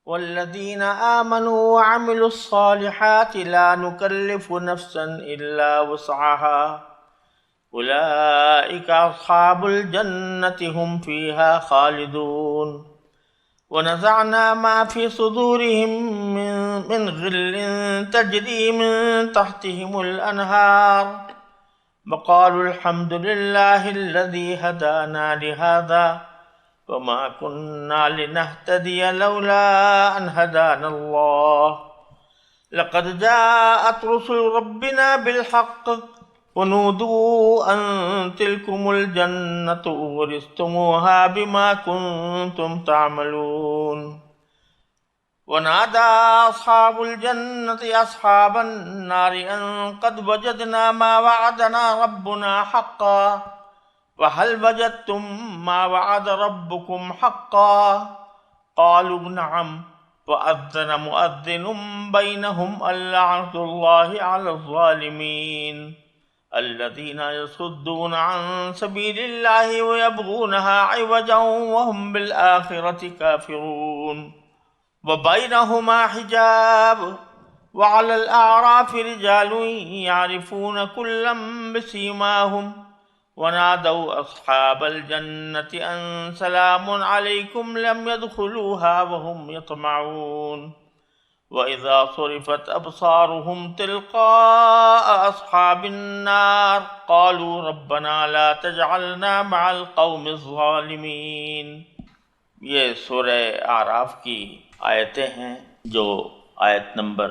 والذین آمنوا وعملوا الصالحات لا نکلف نفسا الا وسعها اولئک اصحاب الجنة هم فیها خالدون ونزعنا ما في صدورهم من غل تجري من تحتهم الأنهار وقالوا الحمد لله الذي هدانا لهذا وما كنا لنهتدي لولا أن هدانا الله لقد جاءت رسل ربنا بالحق ونودوا أن تلكم الجنة أورثتموها بما كنتم تعملون ونادى أصحاب الجنة أصحاب النار أن قد وجدنا ما وعدنا ربنا حقا وهل وجدتم ما وعد ربكم حقا قالوا نعم وأذن مؤذن بينهم اللعنة الله على الظالمين الذين يصدون عن سبيل الله ويبغونها عوجا وهم بالآخرة كافرون وبينهما حجاب وعلى الأعراف رجال يعرفون كلا بسيماهم ونادوا أصحاب الجنة أن سلام عليكم لم يدخلوها وهم يطمعون وَإِذَا صُرِفَتْ أَبْصَارُهُمْ تِلْقَاءَ أَصْحَابِ النَّارِ قَالُوا رَبَّنَا لَا تَجْعَلْنَا مَعَ الْقَوْمِ الظَّالِمِينَ۔ یہ سورہ اعراف کی آیتیں ہیں جو آیت نمبر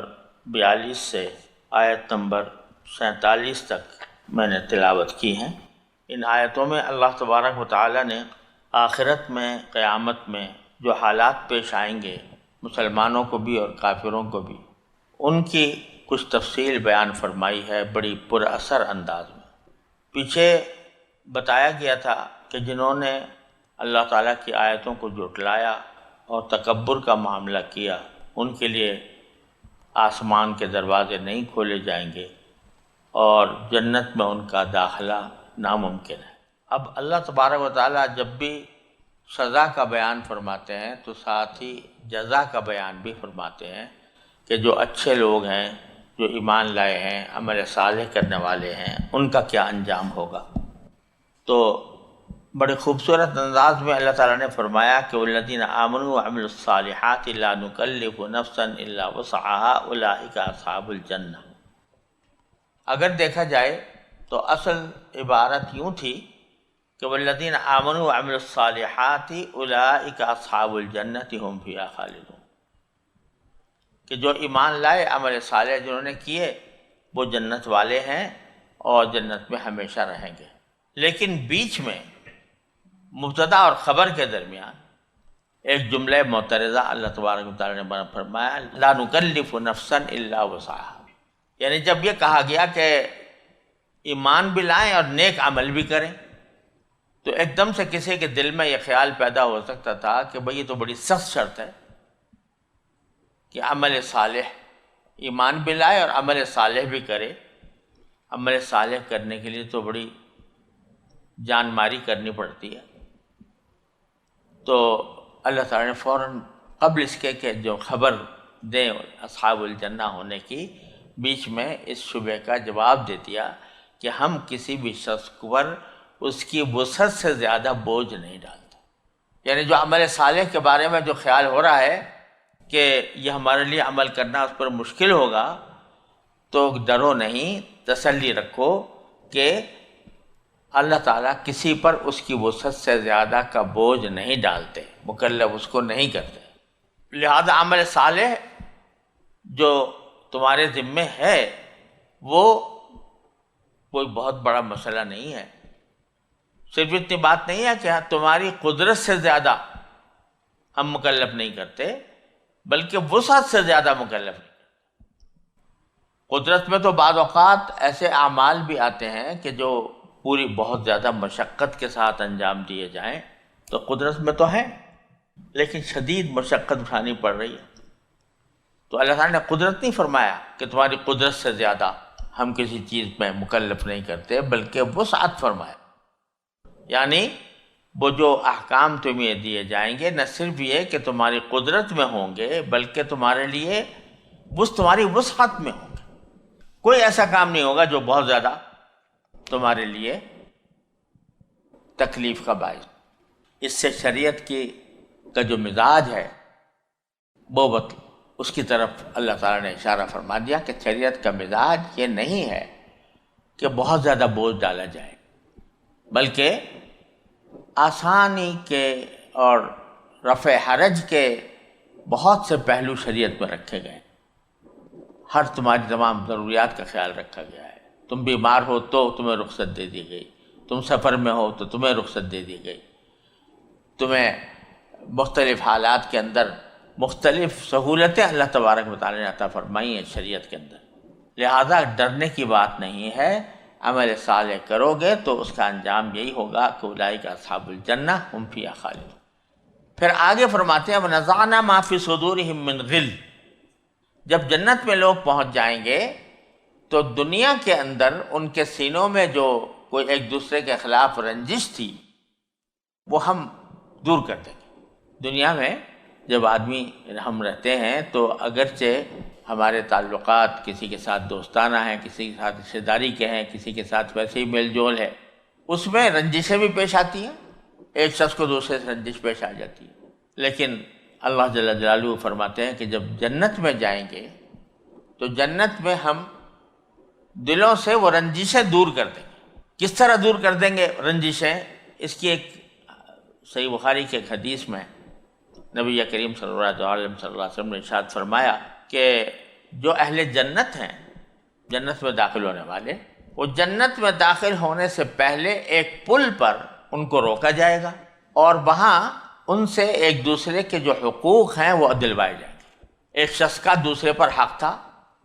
42 سے آیت نمبر 47 تک میں نے تلاوت کی ہیں۔ ان آیتوں میں اللہ تبارک و تعالی نے آخرت میں، قیامت میں جو حالات پیش آئیں گے مسلمانوں کو بھی اور کافروں کو بھی، ان کی کچھ تفصیل بیان فرمائی ہے بڑی پر اثر انداز میں۔ پیچھے بتایا گیا تھا کہ جنہوں نے اللہ تعالیٰ کی آیتوں کو جھٹلایا اور تکبر کا معاملہ کیا، ان کے لیے آسمان کے دروازے نہیں کھولے جائیں گے اور جنت میں ان کا داخلہ ناممکن ہے۔ اب اللہ تبارک و تعالیٰ جب بھی سزا کا بیان فرماتے ہیں تو ساتھ ہی جزا کا بیان بھی فرماتے ہیں کہ جو اچھے لوگ ہیں، جو ایمان لائے ہیں، عمل صالح کرنے والے ہیں، ان کا کیا انجام ہوگا۔ تو بڑے خوبصورت انداز میں اللہ تعالیٰ نے فرمایا کہ والذین آمنوا وعملوا الصالحات لا نکلف نفسا الا وسعها اولئک اصحاب الجنہ۔ اگر دیکھا جائے تو اصل عبارت یوں تھی کہ والذین آمنوا وعملوا الصالحات اولئک اصحاب الجنۃ هم فیہا خالدون، کہ جو ایمان لائے، عمل صالح جنہوں نے کیے، وہ جنت والے ہیں اور جنت میں ہمیشہ رہیں گے۔ لیکن بیچ میں مبتدا اور خبر کے درمیان ایک جملہ معترضہ اللہ تبارک و تعالی نے فرمایا لا نکلف نفسا الا وسعها، یعنی جب یہ کہا گیا کہ ایمان بھی لائیں اور نیک عمل بھی کریں تو ایک دم سے کسی کے دل میں یہ خیال پیدا ہو سکتا تھا کہ بھئی یہ تو بڑی سخت شرط ہے کہ عمل صالح، ایمان بھی لائے اور عمل صالح بھی کرے۔ عمل صالح کرنے کے لیے تو بڑی جان ماری کرنی پڑتی ہے۔ تو اللہ تعالیٰ نے فوراً قبل اس کے کہ جو خبر دیں اصحاب الجنہ ہونے کی، بیچ میں اس شبہ کا جواب دے دیا کہ ہم کسی بھی شخص پر اس کی وسعت سے زیادہ بوجھ نہیں ڈالتے۔ یعنی جو عمل صالح کے بارے میں جو خیال ہو رہا ہے کہ یہ ہمارے لیے عمل کرنا اس پر مشکل ہوگا، تو ڈرو نہیں، تسلی رکھو کہ اللہ تعالیٰ کسی پر اس کی وسعت سے زیادہ کا بوجھ نہیں ڈالتے، مکلف اس کو نہیں کرتے۔ لہذا عمل صالح جو تمہارے ذمے ہے وہ کوئی بہت بڑا مسئلہ نہیں ہے۔ صرف اتنی بات نہیں ہے کہ تمہاری قدرت سے زیادہ ہم مکلف نہیں کرتے، بلکہ وسعت سے زیادہ مکلف نہیں کرتے۔ قدرت میں تو بعض اوقات ایسے اعمال بھی آتے ہیں کہ جو پوری بہت زیادہ مشقت کے ساتھ انجام دیے جائیں تو قدرت میں تو ہیں، لیکن شدید مشقت اٹھانی پڑ رہی ہے۔ تو اللہ تعالیٰ نے قدرت نہیں فرمایا کہ تمہاری قدرت سے زیادہ ہم کسی چیز میں مکلف نہیں کرتے، بلکہ وسعت فرمایا، یعنی وہ جو احکام تمہیں دیے جائیں گے نہ صرف یہ کہ تمہاری قدرت میں ہوں گے بلکہ تمہارے لیے تمہاری وسعت میں ہوں گے. کوئی ایسا کام نہیں ہوگا جو بہت زیادہ تمہارے لیے تکلیف کا باعث. اس سے شریعت کا جو مزاج ہے وہ اس کی طرف اللہ تعالیٰ نے اشارہ فرما دیا کہ شریعت کا مزاج یہ نہیں ہے کہ بہت زیادہ بوجھ ڈالا جائے، بلکہ آسانی کے اور رفع حرج کے بہت سے پہلو شریعت میں رکھے گئے. ہر تمہاری تمام ضروریات کا خیال رکھا گیا ہے. تم بیمار ہو تو تمہیں رخصت دے دی گئی، تم سفر میں ہو تو تمہیں رخصت دے دی گئی، تمہیں مختلف حالات کے اندر مختلف سہولتیں اللہ تبارک و تعالیٰ نے عطا فرمائی ہیں شریعت کے اندر. لہذا ڈرنے کی بات نہیں ہے، عمل صالح کرو گے تو اس کا انجام یہی ہوگا کہ اولئک اصحاب الجنہ ہم فیہا خالدون. پھر آگے فرماتے ہیں وَنَزَعْنَا مَا فِي صُدُورِهِم مِّن غِلٍّ. جب جنت میں لوگ پہنچ جائیں گے تو دنیا کے اندر ان کے سینوں میں جو کوئی ایک دوسرے کے خلاف رنجش تھی وہ ہم دور کر دیں گے. دنیا میں جب آدمی ہم رہتے ہیں تو اگرچہ ہمارے تعلقات کسی کے ساتھ دوستانہ ہیں، کسی کے ساتھ رشتہ داری کے ہیں، کسی کے ساتھ ویسے ہی میل جول ہے، اس میں رنجشیں بھی پیش آتی ہیں، ایک شخص کو دوسرے سے رنجش پیش آ جاتی ہے. لیکن اللہ جل جلالہ فرماتے ہیں کہ جب جنت میں جائیں گے تو جنت میں ہم دلوں سے وہ رنجشیں دور کر دیں گے. کس طرح دور کر دیں گے رنجشیں؟ اس کی ایک صحیح بخاری کی ایک حدیث میں نبی کریم صلی اللہ علیہ وسلم نے ارشاد فرمایا کہ جو اہل جنت ہیں، جنت میں داخل ہونے والے، وہ جنت میں داخل ہونے سے پہلے ایک پل پر ان کو روکا جائے گا اور وہاں ان سے ایک دوسرے کے جو حقوق ہیں وہ دلوائے جائیں گے. ایک شخص کا دوسرے پر حق تھا،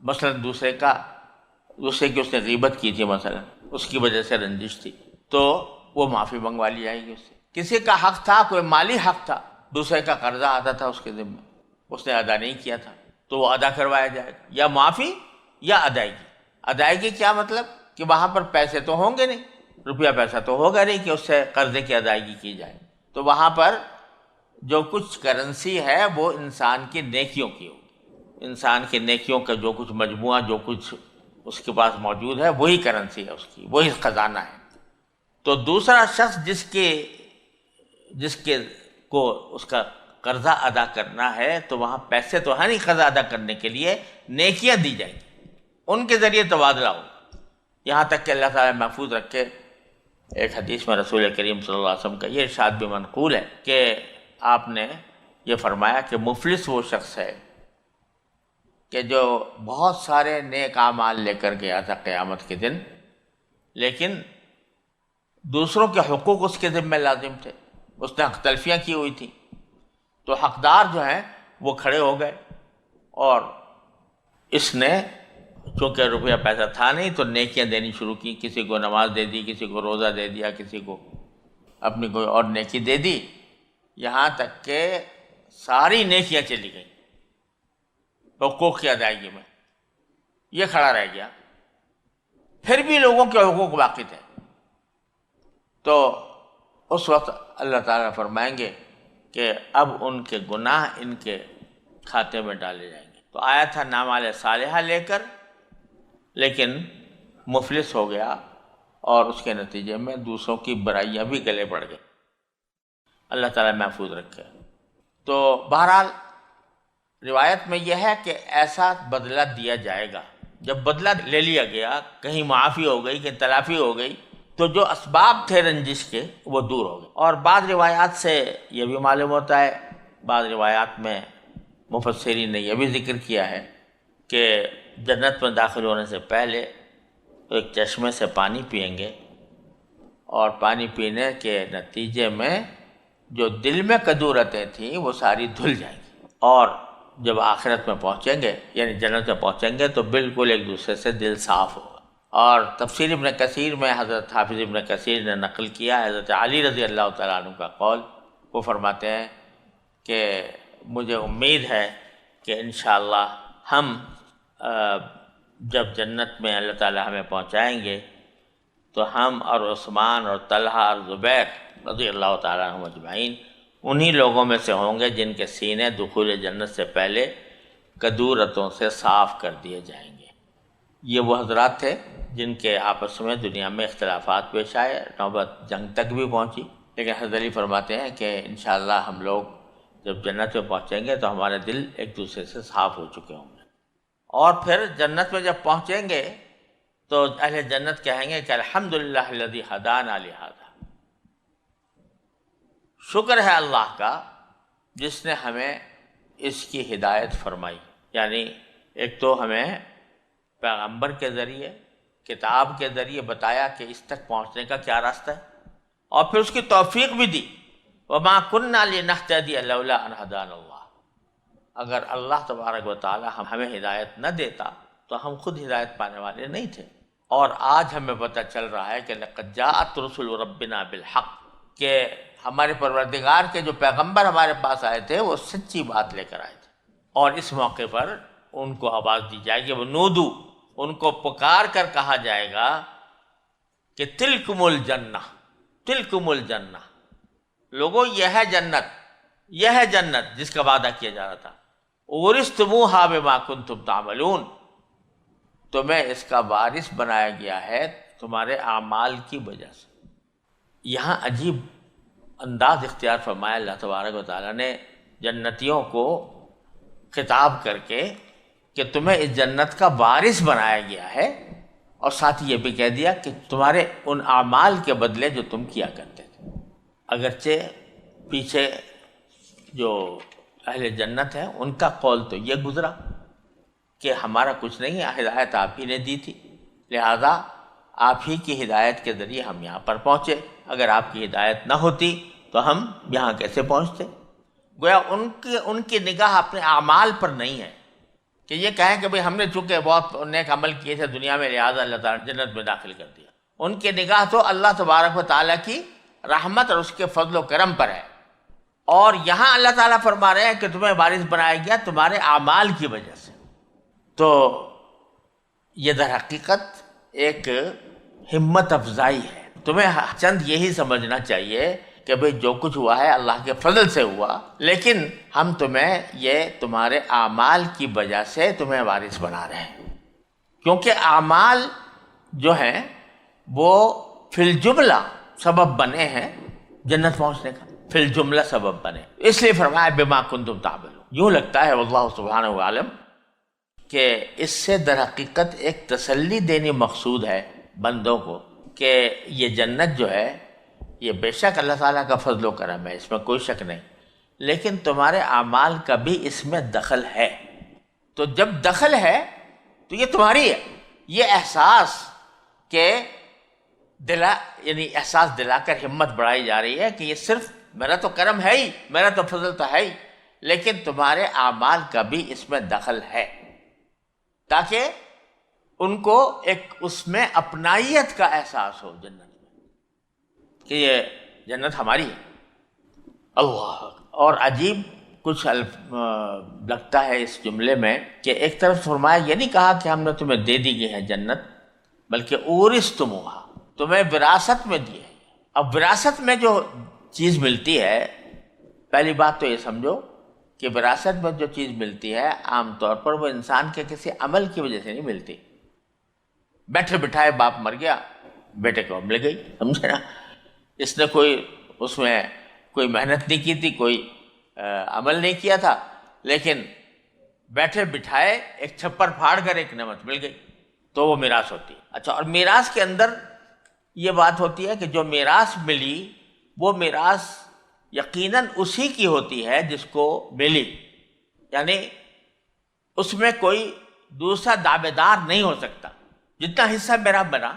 مثلا دوسرے کی اس نے غیبت کی تھی، مثلا اس کی وجہ سے رنجش تھی، تو وہ معافی منگوا لی جائے گی اس سے. کسی کا حق تھا، کوئی مالی حق تھا، دوسرے کا قرضہ آتا تھا اس کے ذمہ، اس نے ادا نہیں کیا تھا تو وہ ادا کروایا جائے گا، یا معافی یا ادائیگی. ادائیگی کیا مطلب؟ کہ وہاں پر پیسے تو ہوں گے نہیں، روپیہ پیسہ تو ہوگا نہیں کہ اس سے قرضے کی ادائیگی کی جائے. تو وہاں پر جو کچھ کرنسی ہے وہ انسان کی نیکیوں کی ہوگی، انسان کی نیکیوں کا جو کچھ مجموعہ، جو کچھ اس کے پاس موجود ہے وہی کرنسی ہے اس کی، وہی خزانہ ہے. تو دوسرا شخص جس کے کو اس کا قرضہ ادا کرنا ہے تو وہاں پیسے تو ہے نہیں قرضہ ادا کرنے کے لیے، نیکیاں دی جائیں گی، ان کے ذریعے تبادلہ ہوگا، یہاں تک کہ اللہ تعالیٰ محفوظ رکھے. ایک حدیث میں رسول کریم صلی اللہ علیہ وسلم کا یہ ارشاد بھی منقول ہے کہ آپ نے یہ فرمایا کہ مفلس وہ شخص ہے کہ جو بہت سارے نیک اعمال لے کر گیا تھا قیامت کے دن، لیکن دوسروں کے حقوق اس کے ذمہ لازم تھے، اس نے حق تلفیاں کی ہوئی تھیں، تو حقدار جو ہیں وہ کھڑے ہو گئے اور اس نے چونکہ روپیہ پیسہ تھا نہیں تو نیکیاں دینی شروع کی. کسی کو نماز دے دی، کسی کو روزہ دے دیا، کسی کو اپنی کوئی اور نیکی دے دی، یہاں تک کہ ساری نیکیاں چلی گئیں حقوق کی ادائیگی میں. یہ کھڑا رہ گیا، پھر بھی لوگوں کے حقوق باقی تھے. تو اس وقت اللہ تعالیٰ فرمائیں گے کہ اب ان کے گناہ ان کے کھاتے میں ڈالے جائیں گے. تو آیا تھا نامال صالحہ لے کر، لیکن مفلس ہو گیا اور اس کے نتیجے میں دوسروں کی برائیاں بھی گلے پڑ گئی. اللہ تعالیٰ محفوظ رکھے. تو بہرحال روایت میں یہ ہے کہ ایسا بدلہ دیا جائے گا. جب بدلہ لے لیا گیا، کہیں معافی ہو گئی، کہیں تلافی ہو گئی، تو جو اسباب تھے رنجش کے وہ دور ہو گئے. اور بعض روایات سے یہ بھی معلوم ہوتا ہے، بعض روایات میں مفسرین نے یہ بھی ذکر کیا ہے کہ جنت میں داخل ہونے سے پہلے ایک چشمے سے پانی پئیں گے اور پانی پینے کے نتیجے میں جو دل میں کدورتیں تھیں وہ ساری دھل جائیں گی، اور جب آخرت میں پہنچیں گے یعنی جنت میں پہنچیں گے تو بالکل ایک دوسرے سے دل صاف ہوگا. اور تفسیر ابن کثیر میں حضرت حافظ ابن کثیر نے نقل کیا حضرت علی رضی اللہ تعالیٰ عنہ کا قول. وہ فرماتے ہیں کہ مجھے امید ہے کہ انشاءاللہ ہم جب جنت میں اللہ تعالیٰ ہمیں پہنچائیں گے تو ہم اور عثمان اور طلحہ اور زبیر رضی اللہ تعالیٰ عنہم اجمعین انہی لوگوں میں سے ہوں گے جن کے سینے دخول جنت سے پہلے کدورتوں سے صاف کر دیے جائیں گے۔ یہ وہ حضرات تھے جن کے آپس میں دنیا میں اختلافات پیش آئے، نوبت جنگ تک بھی پہنچی، لیکن حضرت علی فرماتے ہیں کہ انشاءاللہ ہم لوگ جب جنت میں پہنچیں گے تو ہمارے دل ایک دوسرے سے صاف ہو چکے ہوں گے، اور پھر جنت میں جب پہنچیں گے تو اہل جنت کہیں گے کہ الحمدللہ الذی ہدانا لہذا، شکر ہے اللہ کا جس نے ہمیں اس کی ہدایت فرمائی۔ یعنی ایک تو ہمیں پیغمبر کے ذریعے، کتاب کے ذریعے بتایا کہ اس تک پہنچنے کا کیا راستہ ہے، اور پھر اس کی توفیق بھی دی، وَمَا كُنَّا لِنَهْتَدِيَ لَوْلَا أَنْ هَدَانَ اللَّهُ، اگر اللہ تبارک و تعالی ہمیں ہدایت نہ دیتا تو ہم خود ہدایت پانے والے نہیں تھے۔ اور آج ہمیں پتہ چل رہا ہے کہ لَقَدْ جَاءَتْ رُسُلُ رَبِّنَا بِالْحَقِّ، کہ ہمارے پروردگار کے جو پیغمبر ہمارے پاس آئے تھے وہ سچی بات لے کر آئے تھے، اور اس موقع پر ان کو آواز دی جائے گی، وَنُودُ، ان کو پکار کر کہا جائے گا کہ تِلْکُمُ الْجَنَّةُ، تِلْکُمُ الْجَنَّةُ، لوگوں یہ ہے جنت، یہ ہے جنت جس کا وعدہ کیا جا رہا تھا، اورثتموها بما کنتم تعملون، تمہیں اس کا وارث بنایا گیا ہے تمہارے اعمال کی وجہ سے۔ یہاں عجیب انداز اختیار فرمایا اللہ تبارک و تعالیٰ نے جنتیوں کو خطاب کر کے کہ تمہیں اس جنت کا وارث بنایا گیا ہے، اور ساتھ ہی یہ بھی کہہ دیا کہ تمہارے ان اعمال کے بدلے جو تم کیا کرتے تھے۔ اگرچہ پیچھے جو اہل جنت ہیں ان کا قول تو یہ گزرا کہ ہمارا کچھ نہیں ہے، ہدایت آپ ہی نے دی تھی، لہذا آپ ہی کی ہدایت کے ذریعے ہم یہاں پر پہنچے، اگر آپ کی ہدایت نہ ہوتی تو ہم یہاں کیسے پہنچتے؟ گویا ان کی نگاہ اپنے اعمال پر نہیں ہے کہ یہ کہیں کہ بھئی ہم نے چونکہ بہت نیک عمل کیے تھے دنیا میں، لہذا اللہ تعالیٰ نے جنت میں داخل کر دیا۔ ان کی نگاہ تو اللہ تبارک و تعالیٰ کی رحمت اور اس کے فضل و کرم پر ہے، اور یہاں اللہ تعالیٰ فرما رہے ہیں کہ تمہیں وارث بنایا گیا تمہارے اعمال کی وجہ سے۔ تو یہ در حقیقت ایک ہمت افزائی ہے، تمہیں چند یہی سمجھنا چاہیے کہ بھئی جو کچھ ہوا ہے اللہ کے فضل سے ہوا، لیکن ہم تمہیں یہ تمہارے اعمال کی وجہ سے تمہیں وارث بنا رہے ہیں، کیونکہ اعمال جو ہیں وہ فی الجملہ سبب بنے ہیں جنت پہنچنے کا، فی الجملہ سبب بنے، اس لیے فرمایا بما کنتم تعملون۔ یوں لگتا ہے واللہ سبحانہ وعالم کہ اس سے در حقیقت ایک تسلی دینی مقصود ہے بندوں کو کہ یہ جنت جو ہے یہ بے شک اللہ تعالیٰ کا فضل و کرم ہے، اس میں کوئی شک نہیں، لیکن تمہارے اعمال کا بھی اس میں دخل ہے۔ تو جب دخل ہے تو یہ تمہاری ہے، یہ احساس کہ یعنی احساس دلا کر ہمت بڑھائی جا رہی ہے کہ یہ صرف میرا تو کرم ہے ہی، میرا تو فضل تو ہے ہی، لیکن تمہارے اعمال کا بھی اس میں دخل ہے، تاکہ ان کو ایک اس میں اپنائیت کا احساس ہو جنت میں، کہ یہ جنت ہماری ہے۔ اللہ، اور عجیب کچھ لگتا ہے اس جملے میں کہ ایک طرف فرمایا یہ نہیں کہا کہ ہم نے تمہیں دے دی گئی ہے جنت، بلکہ اورثتموہا، تمہیں وراثت میں دی ہے۔ اب وراثت میں جو چیز ملتی ہے، پہلی بات تو یہ سمجھو کہ وراثت میں جو چیز ملتی ہے عام طور پر وہ انسان کے کسی عمل کی وجہ سے نہیں ملتی۔ بیٹھے بٹھائے باپ مر گیا، بیٹے کو مل گئی، سمجھے نا، اس نے اس میں کوئی محنت نہیں کی تھی، کوئی عمل نہیں کیا تھا، لیکن بیٹھے بٹھائے ایک چھپر پھاڑ کر ایک نعمت مل گئی، تو وہ میراث ہوتی ہے۔ اچھا، اور میراث کے اندر یہ بات ہوتی ہے کہ جو میراث ملی وہ میراث یقیناً اسی کی ہوتی ہے جس کو ملی، یعنی اس میں کوئی دوسرا دعوے دار نہیں ہو سکتا۔ جتنا حصہ میرا بنا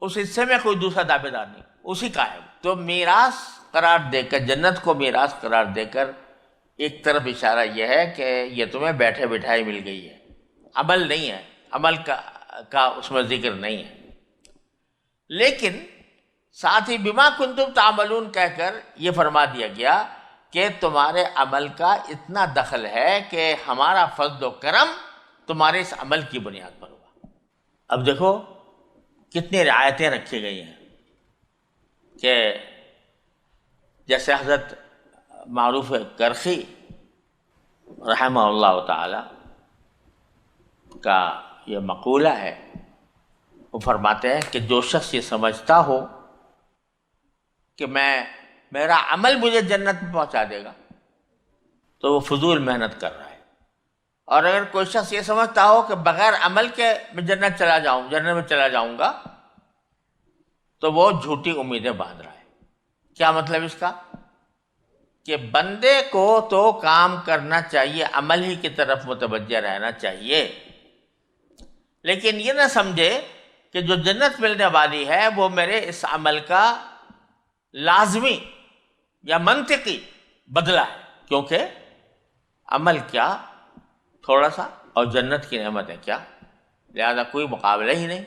اس حصے میں کوئی دوسرا دعوے دار نہیں، اسی کا ہے۔ تو میراث قرار دے کر، جنت کو میراث قرار دے کر ایک طرف اشارہ یہ ہے کہ یہ تمہیں بیٹھے بٹھائی مل گئی ہے، عمل نہیں ہے، عمل کا اس میں ذکر نہیں ہے، لیکن ساتھ ہی بما کنتم تعملون کہہ کر یہ فرما دیا گیا کہ تمہارے عمل کا اتنا دخل ہے کہ ہمارا فضل و کرم تمہارے اس عمل کی بنیاد پر ہوا۔ اب دیکھو کتنی رعایتیں رکھی گئی ہیں کہ جیسے حضرت معروف کرخی رحمہ اللہ تعالی کا یہ مقولہ ہے، وہ فرماتے ہیں کہ جو شخص یہ سمجھتا ہو کہ میرا عمل مجھے جنت میں پہنچا دے گا تو وہ فضول محنت کر رہا ہے، اور اگر کوئی شخص یہ سمجھتا ہو کہ بغیر عمل کے میں جنت میں چلا جاؤں گا تو وہ جھوٹی امیدیں باندھ رہا ہے۔ کیا مطلب اس کا؟ کہ بندے کو تو کام کرنا چاہیے، عمل ہی کی طرف متوجہ رہنا چاہیے، لیکن یہ نہ سمجھے کہ جو جنت ملنے والی ہے وہ میرے اس عمل کا لازمی یا منطقی بدلہ ہے، کیونکہ عمل کیا تھوڑا سا اور جنت کی نعمتیں کیا، لہذا کوئی مقابلہ ہی نہیں۔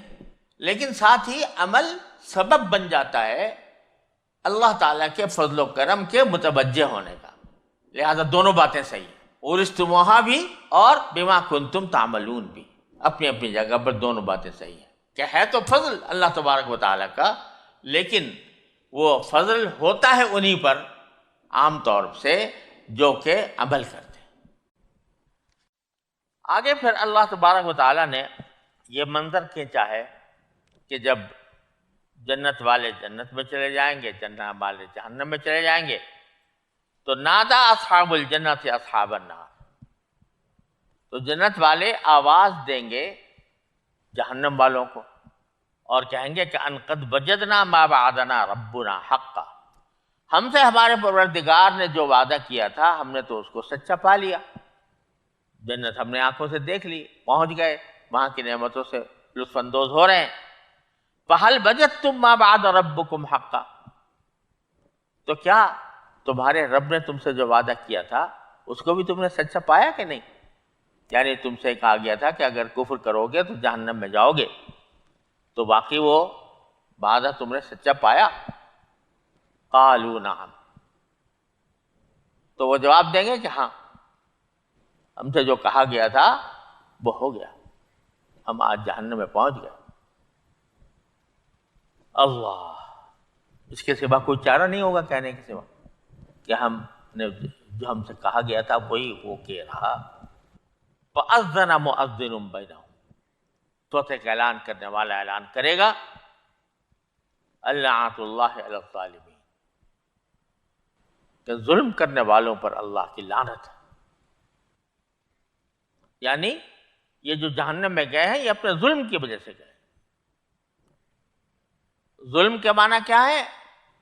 لیکن ساتھ ہی عمل سبب بن جاتا ہے اللہ تعالیٰ کے فضل و کرم کے متوجہ ہونے کا، لہذا دونوں باتیں صحیح ہیں، اورثتموہا بھی اور بما کنتم تعملون بھی، اپنی اپنی جگہ پر دونوں باتیں صحیح ہیں کہ ہے تو فضل اللہ تبارک و تعالیٰ کا، لیکن وہ فضل ہوتا ہے انہی پر عام طور سے جو کہ عمل کرتے ہیں۔ آگے پھر اللہ تبارک و تعالیٰ نے یہ منظر کھینچا ہے کہ جب جنت والے جنت میں چلے جائیں گے، جہنم والے جہنم میں چلے جائیں گے، تو نادا اصحاب الجنت اصحاب النار، تو جنت والے آواز دیں گے جہنم والوں کو اور کہیں گے کہ ان قد وجدنا ما وعدنا ربنا حقا، ہم سے ہمارے پروردگار نے جو وعدہ کیا تھا ہم نے تو اس کو سچا پا لیا، جنت ہم نے آنکھوں سے دیکھ لی، پہنچ گئے، وہاں کی نعمتوں سے لطف اندوز ہو رہے ہیں۔ فَهَلْ وَجَدْتُم مَّا وَعَدَ رَبُّكُمْ حَقًّا، تو کیا تمہارے رب نے تم سے جو وعدہ کیا تھا اس کو بھی تم نے سچا پایا کہ نہیں؟ یعنی تم سے کہا گیا تھا کہ اگر کفر کرو گے تو جہنم میں جاؤ گے، تو واقعی وہ وعدہ تم نے سچا پایا؟ قالوا نعم، تو وہ جواب دیں گے کہ ہاں، ہم سے جو کہا گیا تھا وہ ہو گیا، ہم آج جہنم میں پہنچ گئے۔ اللہ، اس کے سوا کوئی چارہ نہیں ہوگا کہنے کے سوا کہ ہم نے جو ہم سے کہا گیا تھا وہی وہ کہہ رہا۔ فَأَذَّنَ مُؤَذِّنٌ بَيْنَهُمْ، تو ایک اعلان کرنے والا اعلان کرے گا، لعنۃ اللہ علی الظالمین، کہ ظلم کرنے والوں پر اللہ کی لعنت ہے۔ یعنی یہ جو جہنم میں گئے ہیں یہ اپنے ظلم کی وجہ سے گئے۔ ظلم کے معنی کیا ہے؟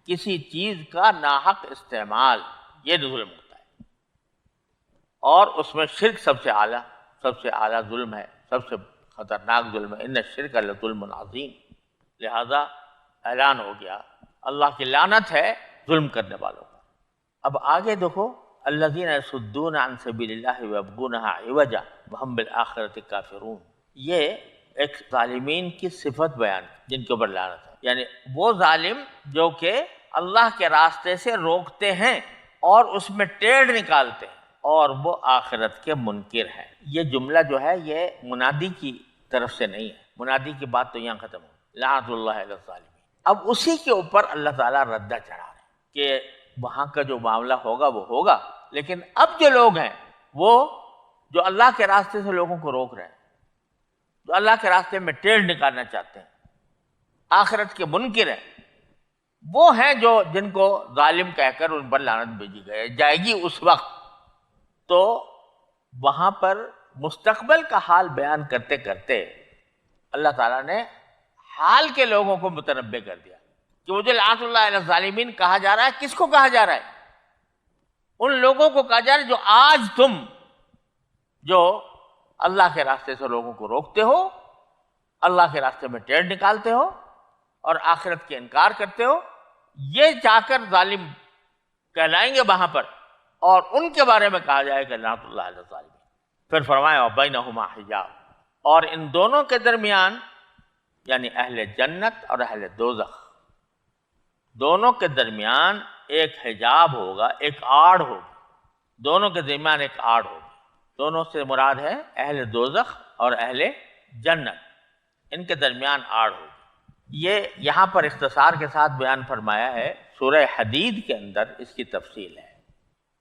کسی چیز کا ناحق استعمال، یہ ظلم ہوتا ہے، اور اس میں شرک سب سے اعلیٰ ظلم ہے، سب سے خطرناک ظلم ہے، ان الشرک لظلم عظیم، لہذا اعلان ہو گیا اللہ کی لعنت ہے ظلم کرنے والوں پر۔ اب آگے دیکھو، الذین یصدون عن سبیل اللہ ویبغونها عوجا وہم بالآخرۃ کافرون، یہ ایک ظالمین کی صفت بیان جن کے اوپر لعنت ہے، یعنی وہ ظالم جو کہ اللہ کے راستے سے روکتے ہیں اور اس میں ٹیڑھ نکالتے ہیں، اور وہ آخرت کے منکر ہیں۔ یہ جملہ جو ہے یہ منادی کی طرف سے نہیں ہے، منادی کی بات تو یہاں ختم ہو، لعنت اللہ علی الظالمین۔ اب اسی کے اوپر اللہ تعالیٰ ردہ چڑھا رہے ہیں کہ وہاں کا جو معاملہ ہوگا وہ ہوگا، لیکن اب جو لوگ ہیں وہ جو اللہ کے راستے سے لوگوں کو روک رہے ہیں، جو اللہ کے راستے میں ٹیڑھ نکالنا چاہتے ہیں، آخرت کے منکر ہیں، وہ ہیں جو جن کو ظالم کہہ کر ان پر لعنت بھیجی جائے گی اس وقت۔ تو وہاں پر مستقبل کا حال بیان کرتے کرتے اللہ تعالیٰ نے حال کے لوگوں کو متنبع کر دیا کہ وہ جو لعنت اللہ علی الظالمین کہا جا رہا ہے، کس کو کہا جا رہا ہے؟ ان لوگوں کو کہا جا رہا ہے جو آج تم جو اللہ کے راستے سے لوگوں کو روکتے ہو، اللہ کے راستے میں ٹیڑھ نکالتے ہو اور آخرت کے انکار کرتے ہو، یہ چاہ کر ظالم کہلائیں گے وہاں پر، اور ان کے بارے میں کہا جائے گا لعنت اللہ علی الظالمین۔ پھر فرمایا وبینہما حجاب، اور ان دونوں کے درمیان یعنی اہل جنت اور اہل دوزخ دونوں کے درمیان ایک حجاب ہوگا، ایک آڑ ہوگی، دونوں کے درمیان ایک آڑ ہوگی۔ دونوں سے مراد ہے اہل دوزخ اور اہل جنت، ان کے درمیان آڑ ہوگی۔ یہ یہاں پر اختصار کے ساتھ بیان فرمایا ہے سورہ حدید کے اندر اس کی تفصیل ہے.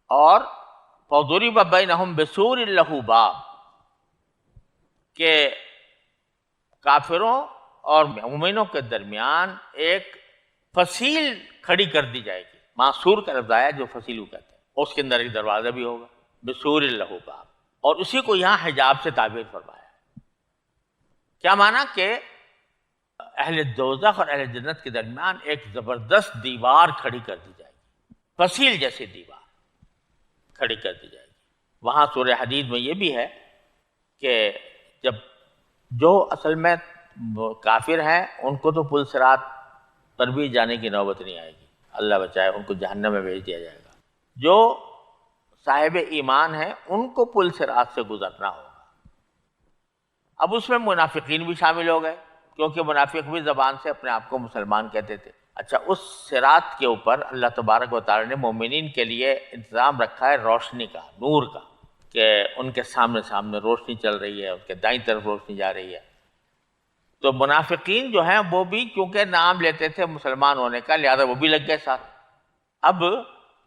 اور فَضُرِبَ بَيْنَهُمْ بِسُورٍ لَهُ بَابٌ کہ کافروں اور مومنوں کے درمیان ایک فصیل کھڑی کر دی جائے گی. معصور کا لفظ آیا جو فصیل کو کہتے ہیں. اس کے اندر ایک دروازہ بھی ہوگا. بسور لہو باب. اور اسی کو یہاں حجاب سے تعبیر فرمایا. کیا معنی کہ اہل دوزخ اور اہل جنت کے درمیان ایک زبردست دیوار کھڑی کر دی جائے گی. فصیل جیسی دیوار کھڑی کر دی جائے گی. وہاں سورہ حدید میں یہ بھی ہے کہ جب جو اصل میں کافر ہیں ان کو تو پل صراط پر بھی جانے کی نوبت نہیں آئے گی. اللہ بچائے، ان کو جہنم میں بھیج دیا جائے گا. جو صاحب ایمان ہیں ان کو پل صراط سے گزرنا ہوگا. اب اس میں منافقین بھی شامل ہو گئے، کیونکہ منافق بھی زبان سے اپنے آپ کو مسلمان کہتے تھے. اچھا، اس صراط کے اوپر اللہ تبارک و تعالی نے مومنین کے لیے انتظام رکھا ہے روشنی کا، نور کا، کہ ان کے سامنے روشنی چل رہی ہے، ان کے دائیں طرف روشنی جا رہی ہے. تو منافقین جو ہیں وہ بھی کیونکہ نام لیتے تھے مسلمان ہونے کا، لہذا وہ بھی لگ گئے ساتھ. اب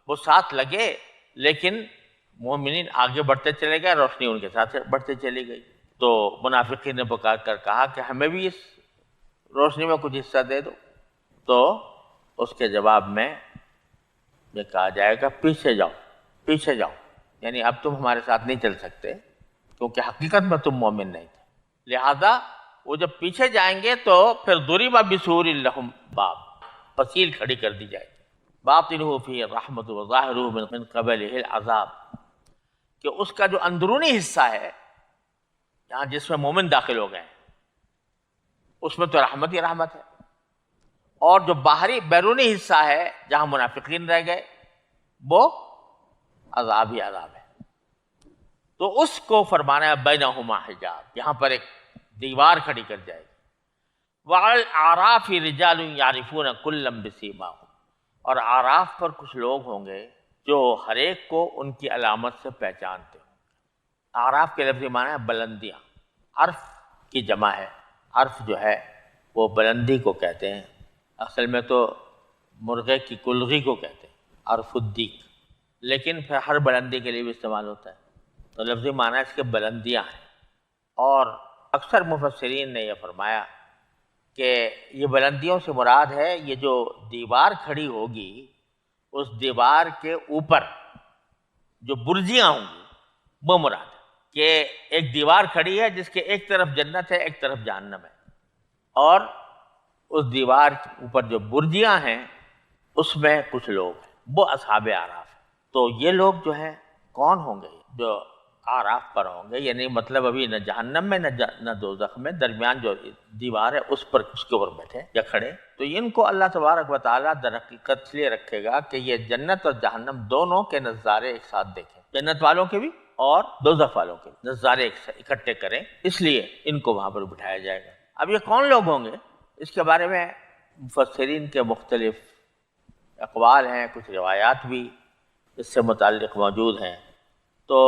وہ ساتھ لگے لیکن مومنین آگے بڑھتے چلے گئے، روشنی ان کے ساتھ بڑھتے چلی گئی. تو منافقین نے پکار کر کہا کہ ہمیں بھی اس روشنی میں کچھ حصہ دے دو. تو اس کے جواب میں یہ کہا جائے گا پیچھے جاؤ، پیچھے جاؤ. یعنی اب تم ہمارے ساتھ نہیں چل سکتے کیونکہ حقیقت میں تم مومن نہیں تھے. لہذا وہ جب پیچھے جائیں گے تو پھر ضُرِبَ بِسُورٍ لَهُم باب، فصیل کھڑی کر دی جائے گی. باطنُهُ فِيهِ الرَّحْمَةُ وَظَاهِرُهُ مِن قِبَلِهِ الْعَذَابُ، کہ اس کا جو اندرونی حصہ ہے یہاں جس میں مومن داخل ہو گئے ہیں اس میں تو رحمت ہی رحمت ہے، اور جو باہری بیرونی حصہ ہے جہاں منافقین رہ گئے وہ عذاب ہی عذاب ہے. تو اس کو فرمانا ہے بینہما حجاب، یہاں پر ایک دیوار کھڑی کر جائے گی. وعلی الاعراف رجال یعرفون کلا بسیماہم، اور اعراف پر کچھ لوگ ہوں گے جو ہر ایک کو ان کی علامت سے پہچانتے ہوں. اعراف کے لفظی معنی ہے بلندیاں. عرف کی جمع ہے. عرف جو ہے وہ بلندی کو کہتے ہیں. اصل میں تو مرغے کی کلغی کو کہتے ہیں عرف الدیک، لیکن پھر ہر بلندی کے لیے بھی استعمال ہوتا ہے. تو لفظی معنی اس کے بلندیاں ہیں. اور اکثر مفسرین نے یہ فرمایا کہ یہ بلندیوں سے مراد ہے یہ جو دیوار کھڑی ہوگی اس دیوار کے اوپر جو برجیاں ہوں گی وہ مراد ہے. کہ ایک دیوار کھڑی ہے جس کے ایک طرف جنت ہے ایک طرف جہنم ہے، اور اس دیوار کے اوپر جو برجیاں ہیں اس میں کچھ لوگ ہیں، وہ اصحاب اعراف ہیں. تو یہ لوگ جو ہیں کون ہوں گے جو اعراف پر ہوں گے؟ یعنی مطلب ابھی نہ جہنم میں نہ دوزخ میں، درمیان جو دیوار ہے اس پر اس کے اوپر بیٹھے یا کھڑے. تو ان کو اللہ تبارک و تعالیٰ در حقیقت اس لیے رکھے گا کہ یہ جنت اور جہنم دونوں کے نظارے ایک ساتھ دیکھیں، جنت والوں کے بھی اور دوزخ والوں کے نظارے اکٹھے کریں، اس لیے ان کو وہاں پر بٹھایا جائے گا. اب یہ کون لوگ ہوں گے اس کے بارے میں مفسرین کے مختلف اقوال ہیں، کچھ روایات بھی اس سے متعلق موجود ہیں. تو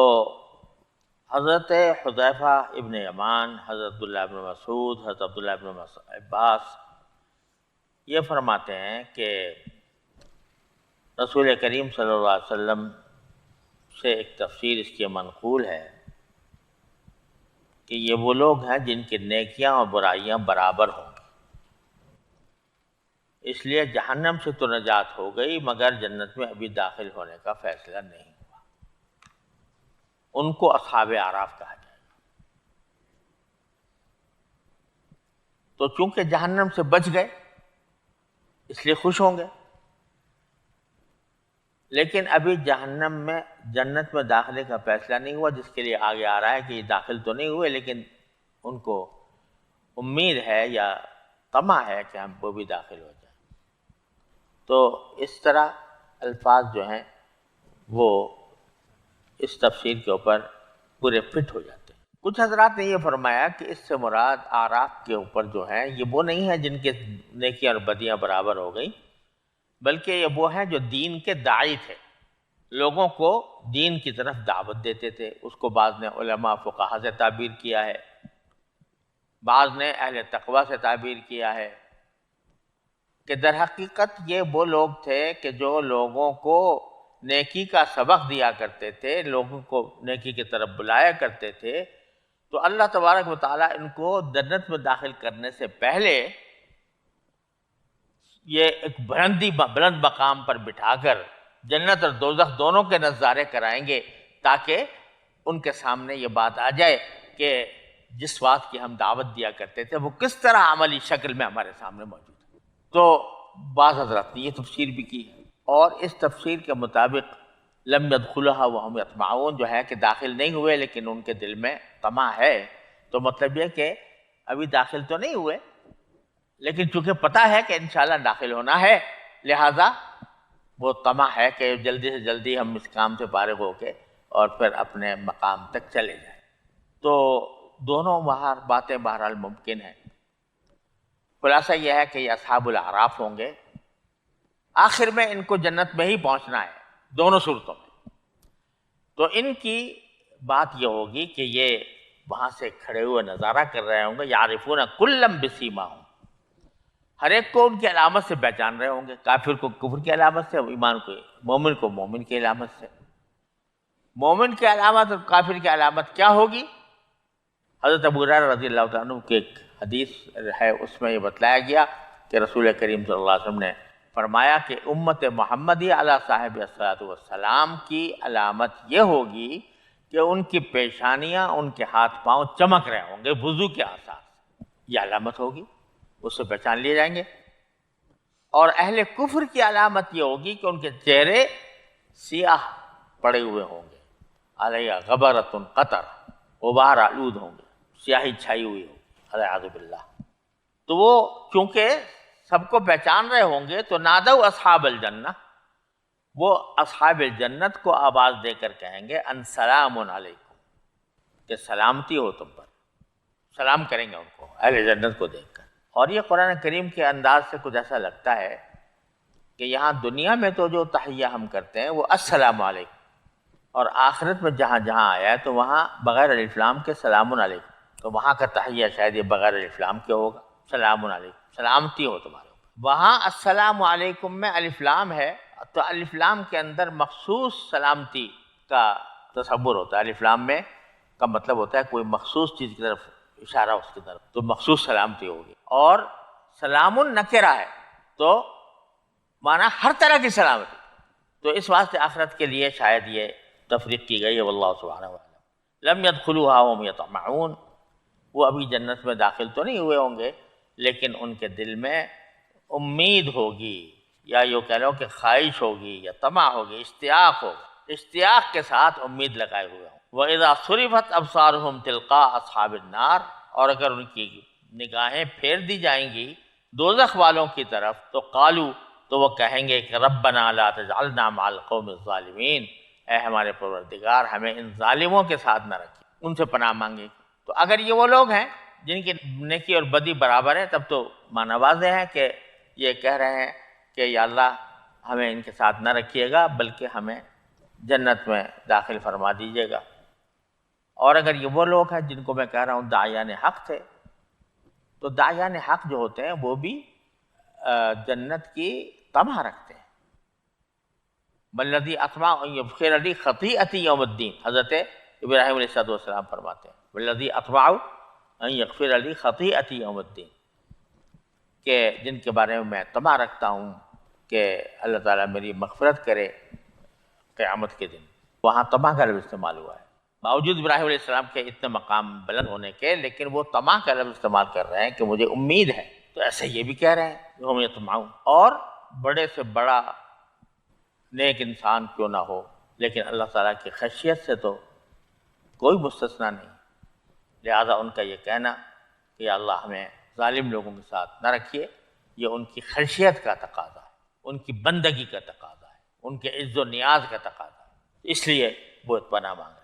حضرت حذیفہ ابن یمان، حضرت عبداللہ ابن مسعود، حضرت عبداللہ ابن عباس یہ فرماتے ہیں کہ رسول کریم صلی اللہ علیہ وسلم سے ایک تفسیر اس کی منقول ہے کہ یہ وہ لوگ ہیں جن کی نیکیاں اور برائیاں برابر ہوں گی. اس لیے جہنم سے تو نجات ہو گئی مگر جنت میں ابھی داخل ہونے کا فیصلہ نہیں ہوا. ان کو اصحاب اعراف کہا جائے گا. تو چونکہ جہنم سے بچ گئے اس لیے خوش ہوں گے، لیکن ابھی جہنم میں جنت میں داخلے کا فیصلہ نہیں ہوا، جس کے لیے آگے آ رہا ہے کہ یہ داخل تو نہیں ہوئے لیکن ان کو امید ہے یا طمع ہے کہ ہم وہ بھی داخل ہو جائیں. تو اس طرح الفاظ جو ہیں وہ اس تفسیر کے اوپر پورے فٹ ہو جاتے ہیں. کچھ حضرات نے یہ فرمایا کہ اس سے مراد اعراف کے اوپر جو ہیں یہ وہ نہیں ہے جن کے نیکیاں اور بدیاں برابر ہو گئی، بلکہ یہ وہ ہیں جو دین کے داعی تھے، لوگوں کو دین کی طرف دعوت دیتے تھے. اس کو بعض نے علماء فقہا سے تعبیر کیا ہے، بعض نے اہل تقوی سے تعبیر کیا ہے. کہ در حقیقت یہ وہ لوگ تھے کہ جو لوگوں کو نیکی کا سبق دیا کرتے تھے، لوگوں کو نیکی کی طرف بلایا کرتے تھے، تو اللہ تبارک و تعالیٰ ان کو جنت میں داخل کرنے سے پہلے یہ ایک بلند مقام پر بٹھا کر جنت اور دوزخ دونوں کے نظارے کرائیں گے، تاکہ ان کے سامنے یہ بات آ جائے کہ جس بات کی ہم دعوت دیا کرتے تھے وہ کس طرح عملی شکل میں ہمارے سامنے موجود ہے۔ تو بعض حضرات نے یہ تفسیر بھی کی ہے، اور اس تفسیر کے مطابق لم يدخلها وهم يطمعون جو ہے کہ داخل نہیں ہوئے لیکن ان کے دل میں طمع ہے، تو مطلب یہ کہ ابھی داخل تو نہیں ہوئے لیکن چونکہ پتہ ہے کہ انشاءاللہ داخل ہونا ہے، لہذا وہ طمع ہے کہ جلدی سے جلدی ہم اس کام سے فارغ ہو کے اور پھر اپنے مقام تک چلے جائیں۔ تو دونوں باتیں بہرحال ممکن ہیں۔ خلاصہ یہ ہے کہ یہ اصحاب الاعراف ہوں گے، آخر میں ان کو جنت میں ہی پہنچنا ہے دونوں صورتوں میں۔ تو ان کی بات یہ ہوگی کہ یہ وہاں سے کھڑے ہوئے نظارہ کر رہے ہوں گے، یعرفون کلا بسیماہم، ہر ایک کو ان کی علامت سے پہچان رہے ہوں گے، کافر کو کفر کی علامت سے، ایمان کو مومن کو مومن کی علامت سے۔ مومن کی علامت اور کافر کی علامت کیا ہوگی؟ حضرت ابو ہریرہ رضی اللہ تعالیٰ عنہ کی ایک حدیث ہے، اس میں یہ بتلایا گیا کہ رسول کریم صلی اللہ علیہ وسلم نے فرمایا کہ امت محمدی علی صاحب الصلاۃ والسلام کی علامت یہ ہوگی کہ ان کی پیشانیاں، ان کے ہاتھ پاؤں چمک رہے ہوں گے وضو کے آثار سے، یہ علامت ہوگی، اس سے پہچان لیے جائیں گے۔ اور اہل کفر کی علامت یہ ہوگی کہ ان کے چہرے سیاہ پڑے ہوئے ہوں گے، علیہ غبرۃ قطر، غبار آلود ہوں گے، سیاہی چھائی ہوئی ہوگی، والعیاذ باللہ۔ تو وہ چونکہ سب کو پہچان رہے ہوں گے تو نادوا اصحاب الجنہ، وہ اصحاب الجنت کو آواز دے کر کہیں گے ان سلام علیکم، کہ سلامتی ہو تم پر، سلام کریں گے ان کو اہل جنت کو دیکھ کر۔ اور یہ قرآن کریم کے انداز سے کچھ ایسا لگتا ہے کہ یہاں دنیا میں تو جو تحیہ ہم کرتے ہیں وہ السلام علیکم، اور آخرت میں جہاں جہاں آیا ہے تو وہاں بغیر الف لام کے سلام علیکم، تو وہاں کا تحیہ شاید یہ بغیر الف لام کے ہوگا، سلام علیکم، سلامتی ہو تمہارے اوپر۔ وہاں السلام علیکم میں الف لام ہے تو الف لام کے اندر مخصوص سلامتی کا تصور ہوتا ہے، الف لام میں کا مطلب ہوتا ہے کوئی مخصوص چیز کی طرف اشارہ، اس کی طرف، تو مخصوص سلامتی ہوگی۔ اور سلام نکرہ ہے تو معنی ہر طرح کی سلامتی، تو اس واسطے آخرت کے لیے شاید یہ تفریق کی گئی ہے، واللہ سبحانہ وتعالی۔ لم يدخلوها وهم يطمعون، وہ ابھی جنت میں داخل تو نہیں ہوئے ہوں گے لیکن ان کے دل میں امید ہوگی، یا یوں کہہ لو کہ خواہش ہوگی یا طمع ہوگی، اشتیاق ہوگا، اشتیاق کے ساتھ امید لگائے ہوئے ہوں۔ وَإِذَا صُرِفَتْ أَبْصَارُهُمْ تِلْقَاءَ أَصْحَابِ النَّارِ، اور اگر ان کی نگاہیں پھیر دی جائیں گی دوزخ والوں کی طرف تو قالوا، تو وہ کہیں گے کہ ربنا لا تجعلنا مع القوم الظالمین، اے ہمارے پروردگار ہمیں ان ظالموں کے ساتھ نہ رکھیں، ان سے پناہ مانگے۔ تو اگر یہ وہ لوگ ہیں جن کی نیکی اور بدی برابر ہے تب تو معنی واضح ہے کہ یہ کہہ رہے ہیں کہ یا اللہ ہمیں ان کے ساتھ نہ رکھیے گا بلکہ ہمیں جنت میں داخل فرما دیجیے گا۔ اور اگر یہ وہ لوگ ہیں جن کو میں کہہ رہا ہوں داعیان حق تھے، تو داعیان حق جو ہوتے ہیں وہ بھی جنت کی طمع رکھتے ہیں۔ والذی اطمع ان یغفر لی خطیئتی یوم الدین، حضرت ابراہیم علیہ السلام فرماتے ہیں والذی اطمع ان یغفر لی خطیئتی یوم الدین، کہ جن کے بارے میں طمع رکھتا ہوں کہ اللہ تعالیٰ میری مغفرت کرے قیامت کے دن۔ وہاں طمع کا لفظ استعمال ہوا ہے، باوجود ابراہیم علیہ السلام کے اتنے مقام بلند ہونے کے، لیکن وہ طمع کا لفظ استعمال کر رہے ہیں کہ مجھے امید ہے۔ تو ایسے یہ بھی کہہ رہے ہیں ہم یطمعون، اور بڑے سے بڑا نیک انسان کیوں نہ ہو لیکن اللہ تعالیٰ کی خشیت سے تو کوئی مستثنا نہیں، لہذا ان کا یہ کہنا کہ یا اللہ ہمیں ظالم لوگوں کے ساتھ نہ رکھیے، یہ ان کی خشیت کا تقاضا ہے، ان کی بندگی کا تقاضا ہے، ان کے عز و نیاز کا تقاضا ہے، اس لیے وہ پناہ مانگے۔